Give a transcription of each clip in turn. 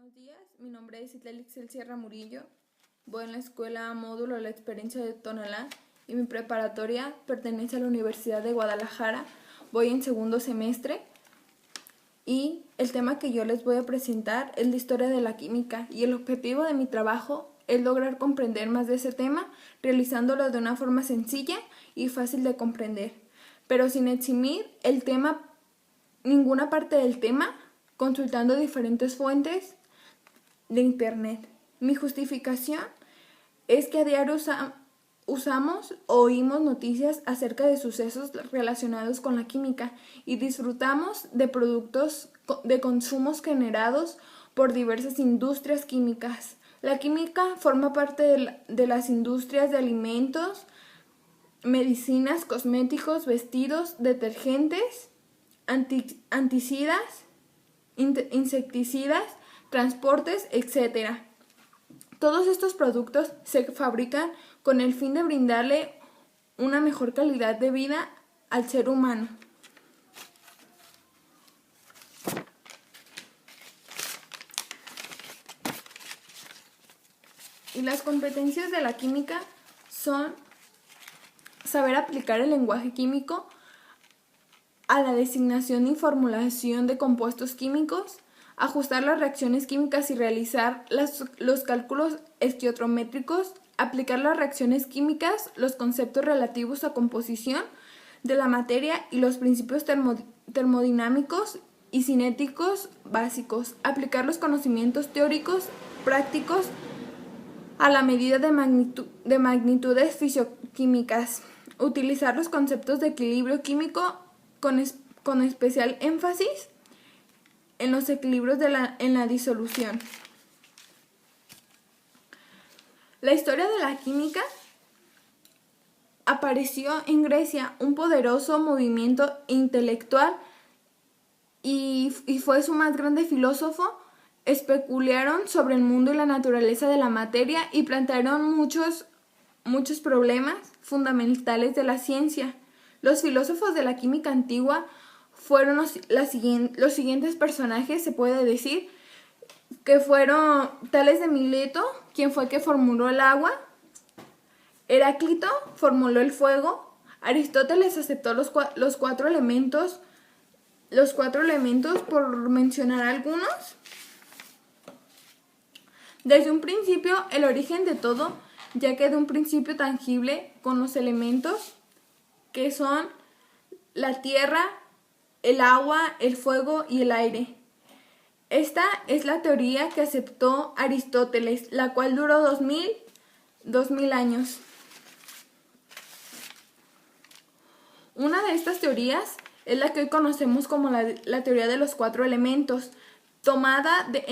Buenos días, mi nombre es Itlelixel Sierra Murillo. Voy en la escuela módulo La Experiencia de Tonalá y mi preparatoria pertenece a la Universidad de Guadalajara. Voy en segundo semestre y el tema que yo les voy a presentar es la historia de la química, y el objetivo de mi trabajo es lograr comprender más de ese tema, realizándolo de una forma sencilla y fácil de comprender, pero sin eximir ninguna parte del tema, consultando diferentes fuentes de internet. Mi justificación es que a diario usamos o oímos noticias acerca de sucesos relacionados con la química y disfrutamos de productos de consumos generados por diversas industrias químicas. La química forma parte de las industrias de alimentos, medicinas, cosméticos, vestidos, detergentes, anticidas, insecticidas, transportes, etc. Todos estos productos se fabrican con el fin de brindarle una mejor calidad de vida al ser humano. Y las competencias de la química son saber aplicar el lenguaje químico a la designación y formulación de compuestos químicos, ajustar las reacciones químicas y realizar los cálculos estequiométricos, aplicar las reacciones químicas, los conceptos relativos a composición de la materia y los principios termodinámicos y cinéticos básicos, aplicar los conocimientos teóricos prácticos a la medida de magnitudes fisioquímicas, utilizar los conceptos de equilibrio químico con especial énfasis en los equilibrios en la disolución. La historia de la química apareció en Grecia, un poderoso movimiento intelectual, y fue su más grande filósofo. Especularon sobre el mundo y la naturaleza de la materia y plantearon muchos problemas fundamentales de la ciencia. Los filósofos de la química antigua fueron los siguientes personajes, se puede decir, que fueron Tales de Mileto, quien fue que formuló el agua; Heráclito formuló el fuego; Aristóteles aceptó los cuatro elementos por mencionar algunos. Desde un principio, el origen de todo, ya que de un principio tangible con los elementos que son la tierra, el agua, el fuego y el aire. Esta es la teoría que aceptó Aristóteles, la cual duró 2000 años. Una de estas teorías es la que hoy conocemos como la teoría de los cuatro elementos, tomada de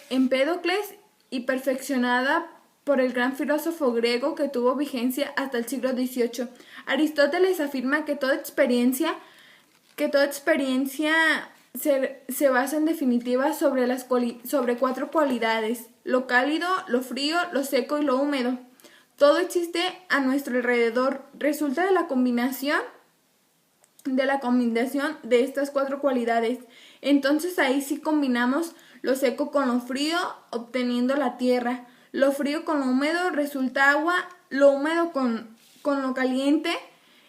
Empédocles y perfeccionada por el gran filósofo griego que tuvo vigencia hasta el siglo XVIII. Aristóteles afirma que toda experiencia se basa en definitiva sobre cuatro cualidades: lo cálido, lo frío, lo seco y lo húmedo. Todo existe a nuestro alrededor. Resulta de la combinación de estas cuatro cualidades. Entonces ahí sí combinamos lo seco con lo frío, obteniendo la tierra. Lo frío con lo húmedo resulta agua, lo húmedo con lo caliente,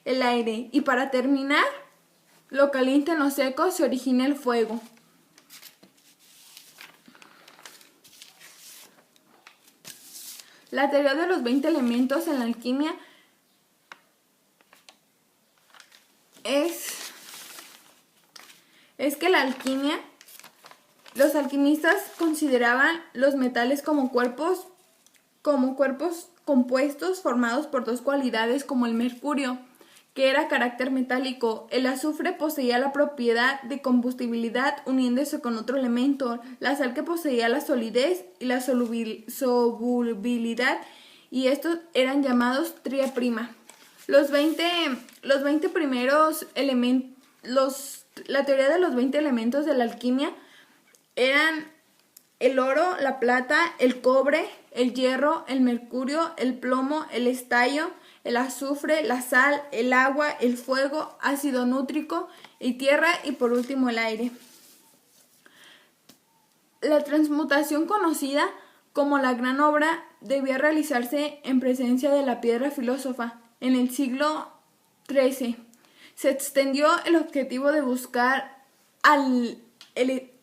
el aire. Y para terminar, lo caliente en lo seco se origina el fuego. La teoría de los 20 elementos en la alquimia es que la alquimia, los alquimistas consideraban los metales como cuerpos compuestos formados por dos cualidades, como el mercurio, que era carácter metálico. El azufre poseía la propiedad de combustibilidad uniéndose con otro elemento, la sal, que poseía la solidez y la solubilidad, y estos eran llamados tria prima. La teoría de los 20 elementos de la alquimia eran el oro, la plata, el cobre, el hierro, el mercurio, el plomo, el estaño, el azufre, la sal, el agua, el fuego, ácido nítrico y tierra, y por último el aire. La transmutación, conocida como la Gran Obra, debía realizarse en presencia de la piedra filósofa. En el siglo XIII se extendió el objetivo de buscar el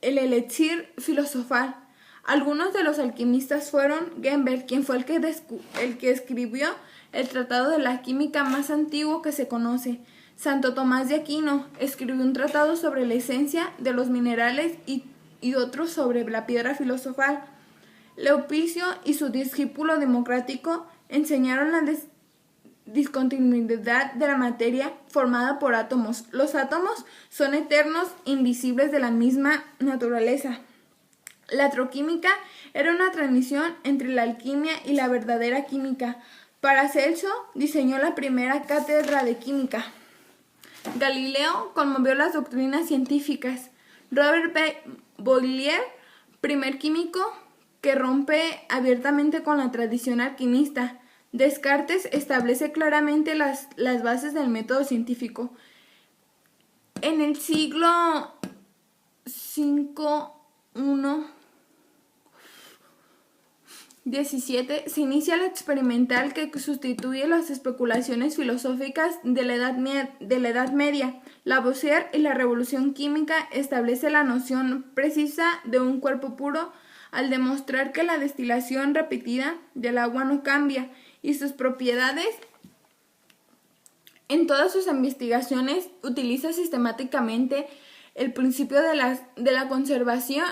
elixir filosofal. Algunos de los alquimistas fueron Gutenberg, quien fue el que escribió el tratado de la química más antiguo que se conoce. Santo Tomás de Aquino escribió un tratado sobre la esencia de los minerales y otros sobre la piedra filosofal. Leopicio y su discípulo Democrático enseñaron la discontinuidad de la materia formada por átomos. Los átomos son eternos, invisibles, de la misma naturaleza. La atroquímica era una transmisión entre la alquimia y la verdadera química. Paracelso diseñó la primera cátedra de química. Galileo conmovió las doctrinas científicas. Robert Boyle, primer químico que rompe abiertamente con la tradición alquimista. Descartes establece claramente las bases del método científico. En el siglo XVII se inicia la experimental que sustituye las especulaciones filosóficas de la Edad Media. Lavoisier y la revolución química establece la noción precisa de un cuerpo puro al demostrar que la destilación repetida del agua no cambia y sus propiedades. En todas sus investigaciones utiliza sistemáticamente el principio de la conservación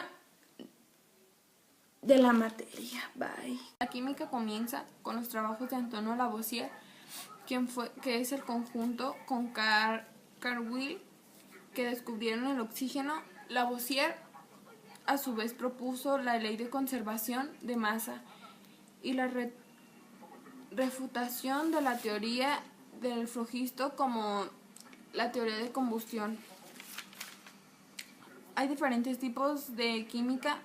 de la materia. Bye. La química comienza con los trabajos de Antonio Lavoisier, que es el conjunto con Carl Will, que descubrieron el oxígeno. Lavoisier a su vez propuso la ley de conservación de masa y la refutación de la teoría del flogisto como la teoría de combustión. Hay diferentes tipos de química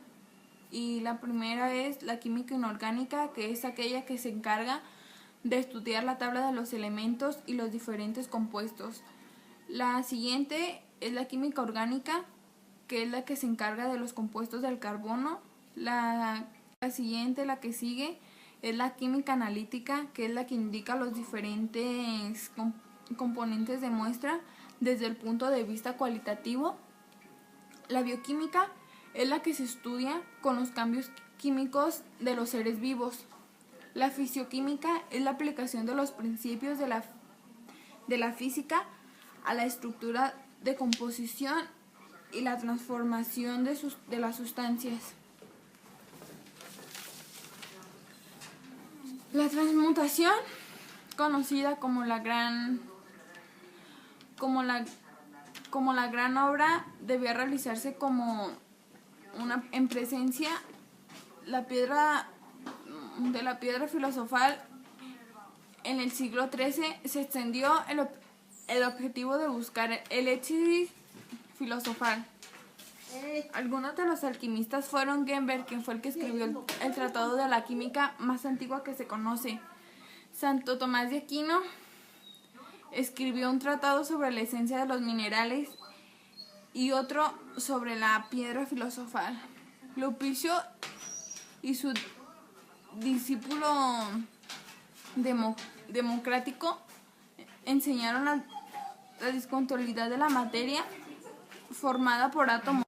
y la primera es la química inorgánica, que es aquella que se encarga de estudiar la tabla de los elementos y los diferentes compuestos. La siguiente es la química orgánica, que es la que se encarga de los compuestos del carbono. La siguiente, la que sigue, es la química analítica, que es la que indica los diferentes componentes de muestra desde el punto de vista cualitativo. La bioquímica es la que se estudia con los cambios químicos de los seres vivos. La fisioquímica es la aplicación de los principios de la física a la estructura de composición y la transformación de las sustancias. La transmutación, conocida como la gran obra, debía realizarse en presencia de la piedra filosofal. En el siglo XIII se extendió el objetivo de buscar el elixir filosofal. Algunos de los alquimistas fueron Gutenberg, quien fue el que escribió el tratado de la química más antigua que se conoce. Santo Tomás de Aquino escribió un tratado sobre la esencia de los minerales y otro sobre la piedra filosofal. Leopicio y su discípulo Democrático enseñaron la discontinuidad de la materia formada por átomos.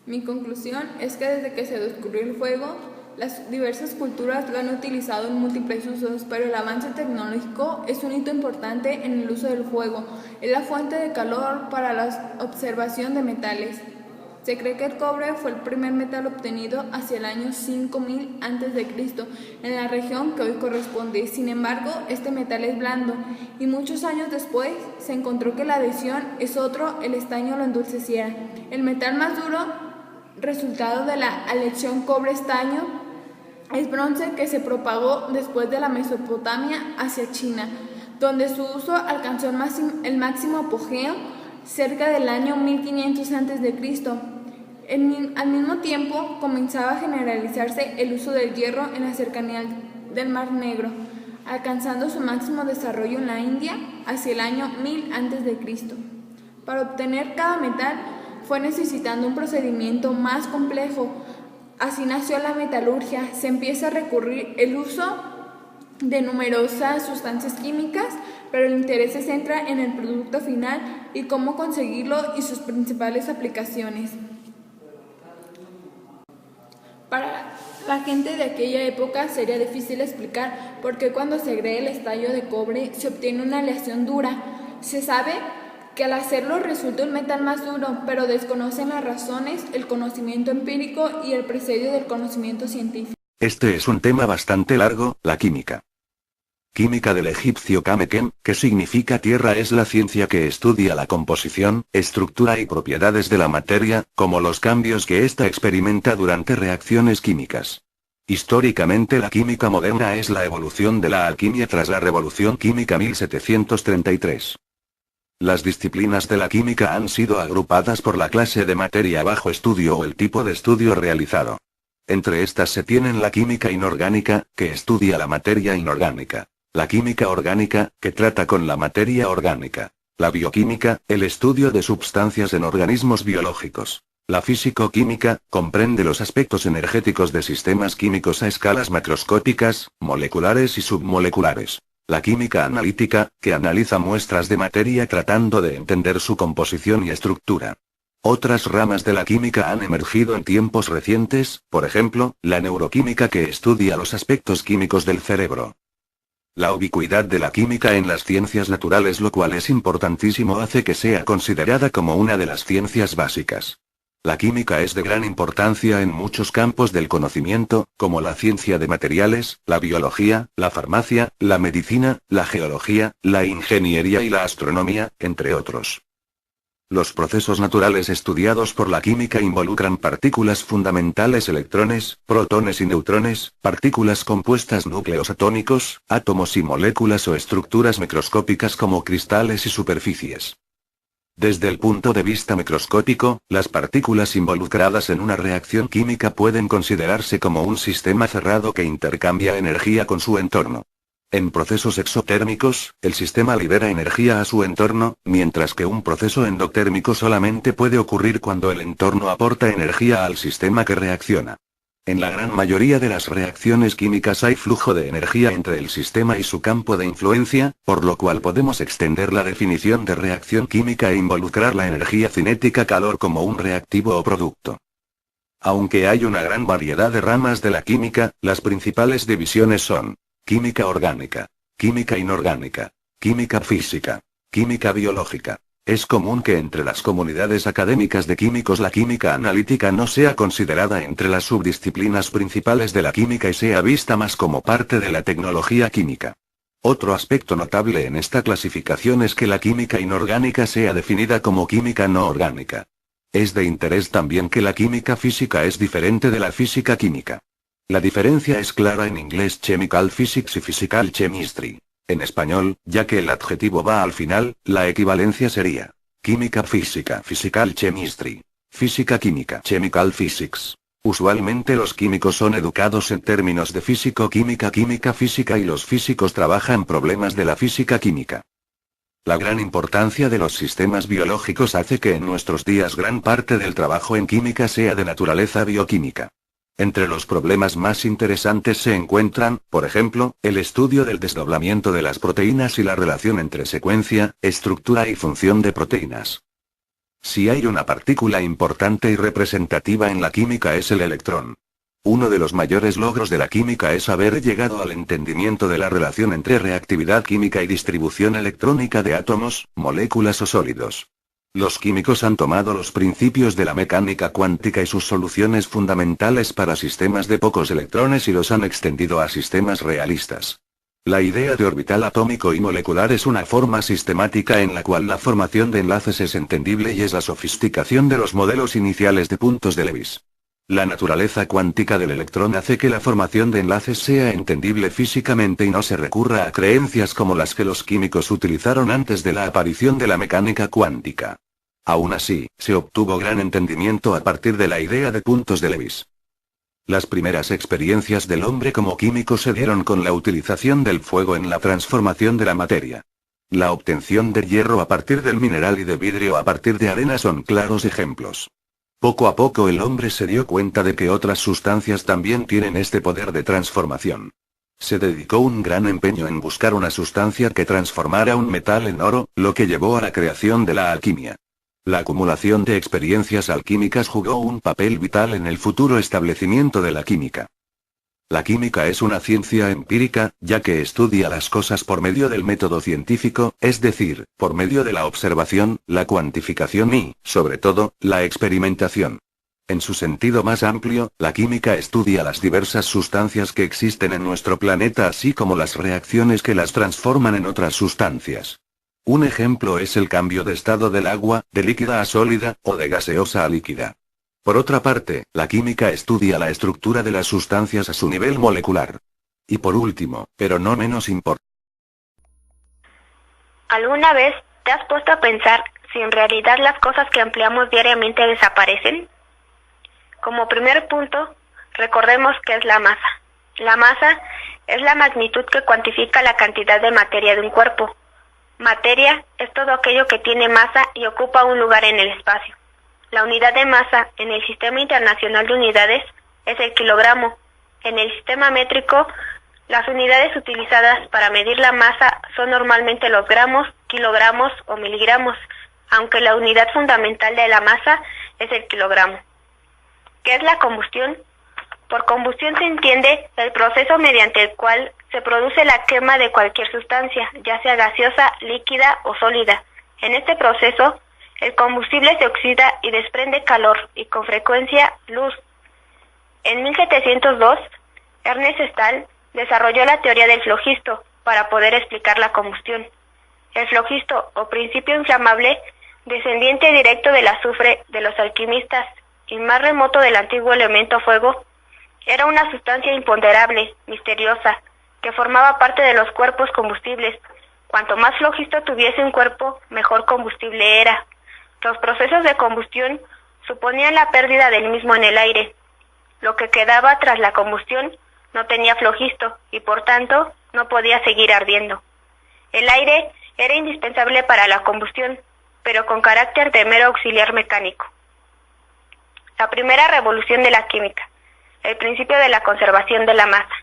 Mi conclusión es que desde que se descubrió el fuego, las diversas culturas lo han utilizado en múltiples usos, pero el avance tecnológico es un hito importante en el uso del fuego. Es la fuente de calor para la observación de metales. Se cree que el cobre fue el primer metal obtenido hacia el año 5000 a.C. en la región que hoy corresponde. Sin embargo, este metal es blando y muchos años después se encontró que la adición el estaño lo endulceciera. El metal más duro, resultado de la aleación cobre-estaño, es bronce, que se propagó después de la Mesopotamia hacia China, donde su uso alcanzó el máximo apogeo cerca del año 1500 a.C. Al mismo tiempo comenzaba a generalizarse el uso del hierro en la cercanía del Mar Negro, alcanzando su máximo desarrollo en la India hacia el año 1000 a.C. Para obtener cada metal fue necesitando un procedimiento más complejo. Así nació la metalurgia. Se empieza a recurrir el uso de numerosas sustancias químicas, pero el interés se centra en el producto final y cómo conseguirlo y sus principales aplicaciones. Para la gente de aquella época sería difícil explicar por qué cuando se agrega el estaño de cobre se obtiene una aleación dura. Se sabe que al hacerlo resulta un metal más duro, pero desconocen las razones, el conocimiento empírico y el presidio del conocimiento científico. Este es un tema bastante largo, la química. Química del egipcio Kame-Kem, que significa tierra, es la ciencia que estudia la composición, estructura y propiedades de la materia, como los cambios que ésta experimenta durante reacciones químicas. Históricamente, la química moderna es la evolución de la alquimia tras la Revolución Química 1733. Las disciplinas de la química han sido agrupadas por la clase de materia bajo estudio o el tipo de estudio realizado. Entre estas se tienen la química inorgánica, que estudia la materia inorgánica; la química orgánica, que trata con la materia orgánica; la bioquímica, el estudio de sustancias en organismos biológicos; la físico-química, comprende los aspectos energéticos de sistemas químicos a escalas macroscópicas, moleculares y submoleculares; la química analítica, que analiza muestras de materia tratando de entender su composición y estructura. Otras ramas de la química han emergido en tiempos recientes, por ejemplo, la neuroquímica, que estudia los aspectos químicos del cerebro. La ubicuidad de la química en las ciencias naturales, lo cual es importantísimo, hace que sea considerada como una de las ciencias básicas. La química es de gran importancia en muchos campos del conocimiento, como la ciencia de materiales, la biología, la farmacia, la medicina, la geología, la ingeniería y la astronomía, entre otros. Los procesos naturales estudiados por la química involucran partículas fundamentales, electrones, protones y neutrones, partículas compuestas, núcleos atómicos, átomos y moléculas o estructuras microscópicas como cristales y superficies. Desde el punto de vista microscópico, las partículas involucradas en una reacción química pueden considerarse como un sistema cerrado que intercambia energía con su entorno. En procesos exotérmicos, el sistema libera energía a su entorno, mientras que un proceso endotérmico solamente puede ocurrir cuando el entorno aporta energía al sistema que reacciona. En la gran mayoría de las reacciones químicas hay flujo de energía entre el sistema y su campo de influencia, por lo cual podemos extender la definición de reacción química e involucrar la energía cinética calor como un reactivo o producto. Aunque hay una gran variedad de ramas de la química, las principales divisiones son: química orgánica, química inorgánica, química física, química biológica. Es común que entre las comunidades académicas de químicos la química analítica no sea considerada entre las subdisciplinas principales de la química y sea vista más como parte de la tecnología química. Otro aspecto notable en esta clasificación es que la química inorgánica sea definida como química no orgánica. Es de interés también que la química física es diferente de la física química. La diferencia es clara en inglés: chemical physics y physical chemistry. En español, ya que el adjetivo va al final, la equivalencia sería química física, physical chemistry; física química, chemical physics. Usualmente los químicos son educados en términos de físico-química, química física, y los físicos trabajan problemas de la física química. La gran importancia de los sistemas biológicos hace que en nuestros días gran parte del trabajo en química sea de naturaleza bioquímica. Entre los problemas más interesantes se encuentran, por ejemplo, el estudio del desdoblamiento de las proteínas y la relación entre secuencia, estructura y función de proteínas. Si hay una partícula importante y representativa en la química es el electrón. Uno de los mayores logros de la química es haber llegado al entendimiento de la relación entre reactividad química y distribución electrónica de átomos, moléculas o sólidos. Los químicos han tomado los principios de la mecánica cuántica y sus soluciones fundamentales para sistemas de pocos electrones y los han extendido a sistemas realistas. La idea de orbital atómico y molecular es una forma sistemática en la cual la formación de enlaces es entendible y es la sofisticación de los modelos iniciales de puntos de Lewis. La naturaleza cuántica del electrón hace que la formación de enlaces sea entendible físicamente y no se recurra a creencias como las que los químicos utilizaron antes de la aparición de la mecánica cuántica. Aún así, se obtuvo gran entendimiento a partir de la idea de puntos de Lewis. Las primeras experiencias del hombre como químico se dieron con la utilización del fuego en la transformación de la materia. La obtención de hierro a partir del mineral y de vidrio a partir de arena son claros ejemplos. Poco a poco el hombre se dio cuenta de que otras sustancias también tienen este poder de transformación. Se dedicó un gran empeño en buscar una sustancia que transformara un metal en oro, lo que llevó a la creación de la alquimia. La acumulación de experiencias alquímicas jugó un papel vital en el futuro establecimiento de la química. La química es una ciencia empírica, ya que estudia las cosas por medio del método científico, es decir, por medio de la observación, la cuantificación y, sobre todo, la experimentación. En su sentido más amplio, la química estudia las diversas sustancias que existen en nuestro planeta así como las reacciones que las transforman en otras sustancias. Un ejemplo es el cambio de estado del agua, de líquida a sólida, o de gaseosa a líquida. Por otra parte, la química estudia la estructura de las sustancias a su nivel molecular. Y por último, pero no menos importante. ¿Alguna vez te has puesto a pensar si en realidad las cosas que empleamos diariamente desaparecen? Como primer punto, recordemos qué es la masa. La masa es la magnitud que cuantifica la cantidad de materia de un cuerpo. Materia es todo aquello que tiene masa y ocupa un lugar en el espacio. La unidad de masa en el Sistema Internacional de Unidades es el kilogramo. En el sistema métrico, las unidades utilizadas para medir la masa son normalmente los gramos, kilogramos o miligramos, aunque la unidad fundamental de la masa es el kilogramo. ¿Qué es la combustión? Por combustión se entiende el proceso mediante el cual se produce la quema de cualquier sustancia, ya sea gaseosa, líquida o sólida. En este proceso, el combustible se oxida y desprende calor y con frecuencia luz. En 1702, Ernest Stahl desarrolló la teoría del flogisto para poder explicar la combustión. El flogisto o principio inflamable, descendiente directo del azufre de los alquimistas y más remoto del antiguo elemento fuego, era una sustancia imponderable, misteriosa, que formaba parte de los cuerpos combustibles. Cuanto más flogisto tuviese un cuerpo, mejor combustible era. Los procesos de combustión suponían la pérdida del mismo en el aire. Lo que quedaba tras la combustión no tenía flogisto y por tanto no podía seguir ardiendo. El aire era indispensable para la combustión, pero con carácter de mero auxiliar mecánico. La primera revolución de la química, el principio de la conservación de la masa.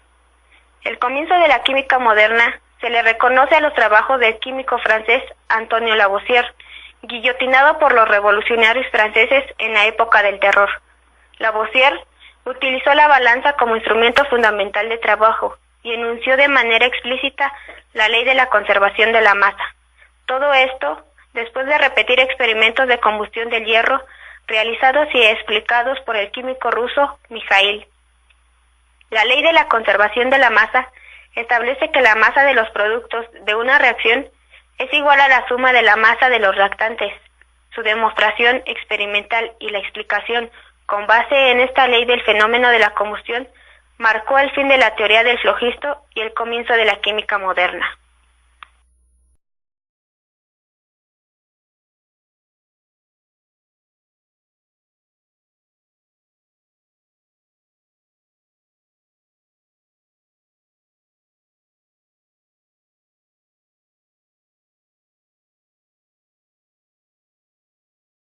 El comienzo de la química moderna se le reconoce a los trabajos del químico francés Antonio Lavoisier, guillotinado por los revolucionarios franceses en la época del terror. Lavoisier utilizó la balanza como instrumento fundamental de trabajo y enunció de manera explícita la ley de la conservación de la masa. Todo esto después de repetir experimentos de combustión del hierro realizados y explicados por el químico ruso Mikhail. La ley de la conservación de la masa establece que la masa de los productos de una reacción es igual a la suma de la masa de los reactantes. Su demostración experimental y la explicación con base en esta ley del fenómeno de la combustión marcó el fin de la teoría del flogisto y el comienzo de la química moderna.